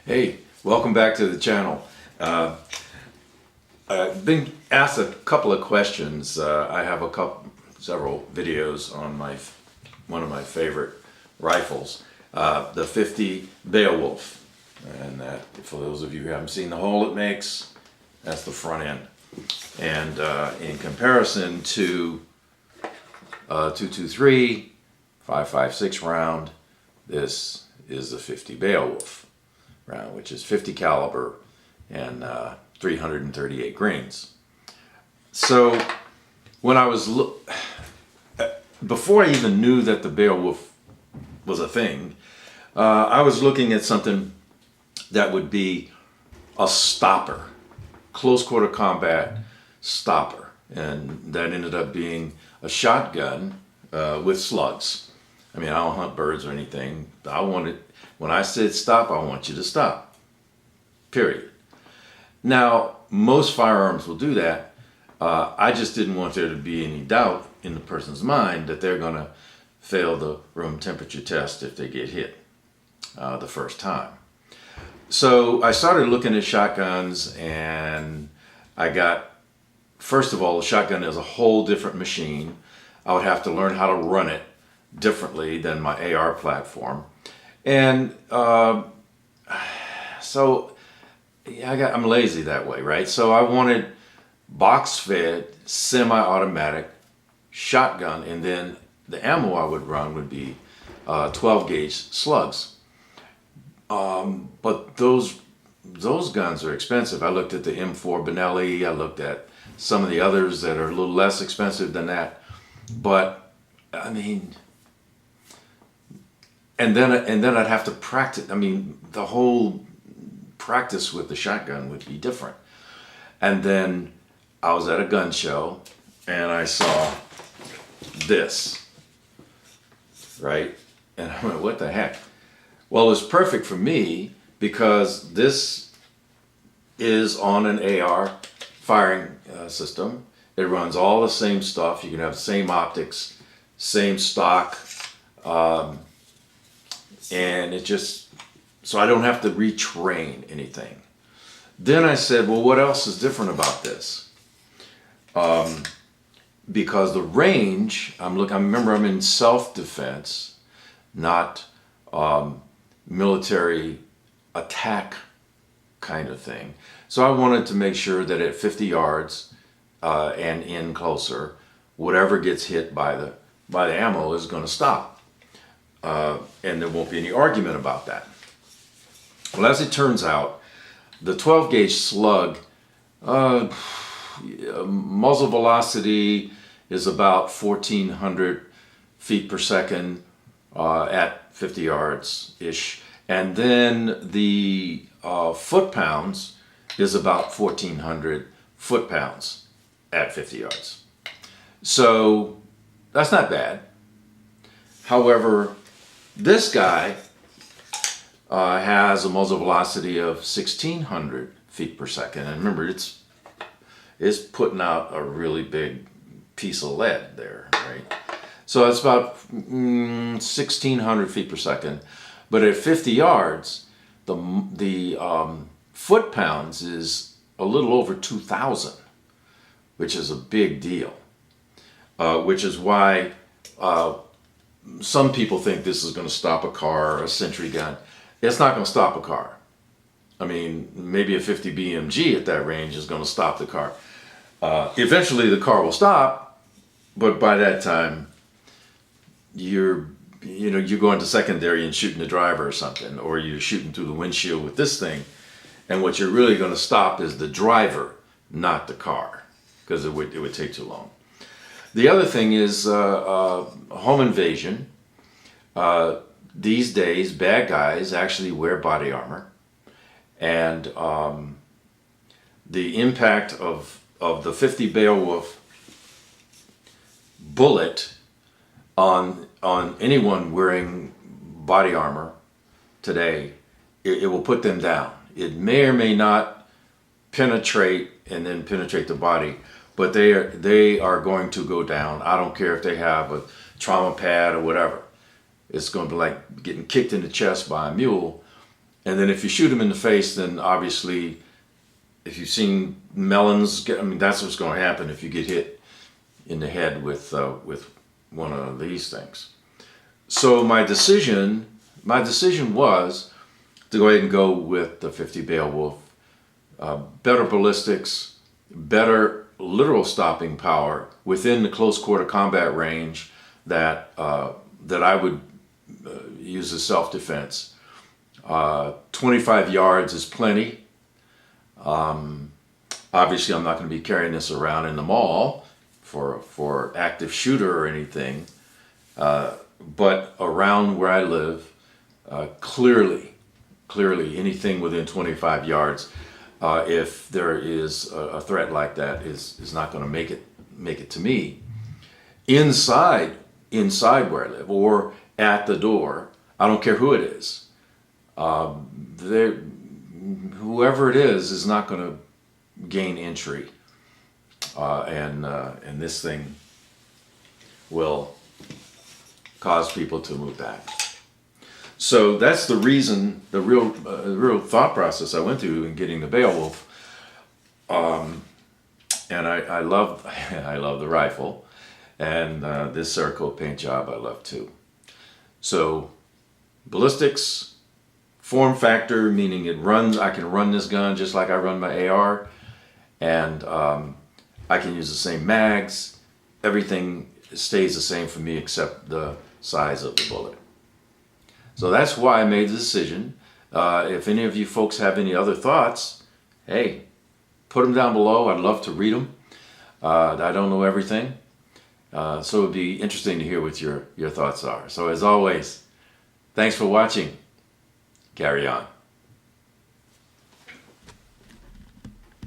Hey, welcome back to the channel. I've been asked a couple of questions. I have several videos on one of my favorite rifles, the 50 Beowulf. And that, for those of you who haven't seen the hole it makes, that's the front end. And in comparison to 223, 5.56 round, this is the 50 Beowulf round, which is 50 caliber and 338 grains. So when I was before I even knew that the Beowulf was a thing, I was looking at something that would be a stopper, close quarter combat stopper, and that ended up being a shotgun with slugs. I mean, I don't hunt birds or anything. When I said stop, I want you to stop. Period. Now, most firearms will do that. I just didn't want there to be any doubt in the person's mind that they're going to fail the room temperature test if they get hit the first time. So I started looking at shotguns, and I got, first of all, the shotgun is a whole different machine. I would have to learn how to run it differently than my AR platform. And so yeah, I'm lazy that way, right? So I wanted box-fed, semi-automatic shotgun, and then the ammo I would run would be 12-gauge slugs. But those guns are expensive. I looked at the M4 Benelli. I looked at some of the others that are a little less expensive than that. But I mean, and then I'd have to practice. I mean, the whole practice with the shotgun would be different. And then I was at a gun show and I saw this, right? And I went, what the heck? Well, it was perfect for me because this is on an AR firing system. It runs all the same stuff. You can have the same optics, same stock, and it just, so I don't have to retrain anything. Then I said, well, what else is different about this? Because the range, I remember I'm in self-defense, not military attack kind of thing. So I wanted to make sure that at 50 yards and in closer, whatever gets hit by the ammo is going to stop. And there won't be any argument about that. Well, as it turns out, the 12-gauge slug, muzzle velocity is about 1,400 feet per second at 50 yards-ish. And then the foot-pounds is about 1,400 foot-pounds at 50 yards. So that's not bad. However, this guy has a muzzle velocity of 1,600 feet per second. And remember, it's putting out a really big piece of lead there, right? So it's about 1,600 feet per second. But at 50 yards, the foot-pounds is a little over 2,000, which is a big deal. Which is why some people think this is going to stop a car or a sentry gun. It's not going to stop a car. I mean, maybe a 50 BMG at that range is going to stop the car. Eventually the car will stop, but by that time you're going to secondary and shooting the driver or something, or you're shooting through the windshield with this thing, and what you're really going to stop is the driver, not the car, because it would take too long. The other thing is home invasion. These days, bad guys actually wear body armor, and the impact of the 50 Beowulf bullet on anyone wearing body armor today, it will put them down. It may or may not penetrate and then penetrate the body, but they are going to go down. I don't care if they have a trauma pad or whatever. It's going to be like getting kicked in the chest by a mule. And then if you shoot them in the face, then obviously, if you've seen melons, I mean, that's what's going to happen if you get hit in the head with one of these things. So my decision was to go ahead and go with the 50 Beowulf. Better ballistics, better literal stopping power within the close quarter combat range that I would use as self-defense. 25 yards is plenty. Obviously, I'm not going to be carrying this around in the mall for active shooter or anything. But around where I live, clearly, anything within 25 yards, if there is a threat like that, is not going to make it to me. Inside where I live, or at the door, I don't care who it is. Whoever it is not going to gain entry, and this thing will cause people to move back. So that's the reason, the real thought process I went through in getting the Beowulf. And I love the rifle, and this Cerakote paint job I love too. So ballistics, form factor, meaning it runs. I can run this gun just like I run my AR, and I can use the same mags. Everything stays the same for me except the size of the bullet. So that's why I made the decision. If any of you folks have any other thoughts, hey, put them down below. I'd love to read them. I don't know everything. So it would be interesting to hear what your thoughts are. So as always, thanks for watching. Carry on.